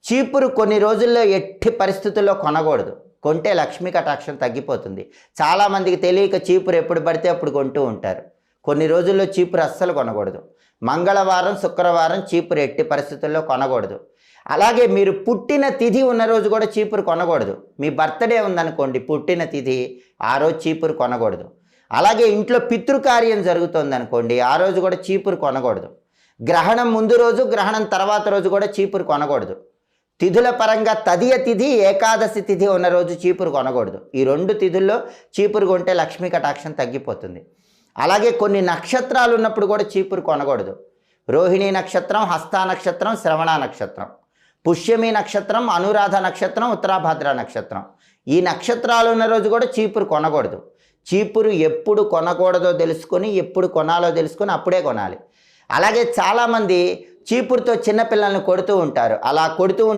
చీపురు కొన్ని రోజుల్లో ఎట్టి పరిస్థితుల్లో కొనకూడదు. కొంటే లక్ష్మీ కటాక్షం తగ్గిపోతుంది. చాలామందికి తెలియక చీపురు ఎప్పుడు పడితే అప్పుడు కొంటూ ఉంటారు. కొన్ని రోజుల్లో చీపురు అస్సలు కొనకూడదు. మంగళవారం, శుక్రవారం చీపురు ఎట్టి పరిస్థితుల్లో కొనకూడదు. అలాగే మీరు పుట్టిన తిథి ఉన్న రోజు కూడా చీపురు కొనకూడదు. మీ బర్త్డే ఉందనుకోండి, పుట్టిన తిథి, ఆ రోజు చీపురు కొనకూడదు. అలాగే ఇంట్లో పితృకార్యం జరుగుతుందనుకోండి, ఆ రోజు కూడా చీపురు కొనకూడదు. గ్రహణం ముందు రోజు, గ్రహణం తర్వాత రోజు కూడా చీపురు కొనకూడదు. తిథుల పరంగా తదియ తిథి, ఏకాదశి తిథి ఉన్న రోజు చీపురు కొనకూడదు. ఈ 2 తిథుల్లో చీపురు కొంటే లక్ష్మీ కటాక్షం తగ్గిపోతుంది. అలాగే కొన్ని నక్షత్రాలు ఉన్నప్పుడు కూడా చీపురు కొనకూడదు. రోహిణీ నక్షత్రం, హస్త నక్షత్రం, శ్రవణ నక్షత్రం, పుష్యమి నక్షత్రం, అనురాధ నక్షత్రం, ఉత్తరాభాద్ర నక్షత్రం, ఈ నక్షత్రాలు ఉన్న రోజు కూడా చీపురు కొనకూడదు. చీపురు ఎప్పుడు కొనకూడదో తెలుసుకొని, ఎప్పుడు కొనాలో తెలుసుకొని అప్పుడే కొనాలి. అలాగే చాలామంది చీపురుతో చిన్నపిల్లల్ని కొడుతూ ఉంటారు. అలా కొడుతూ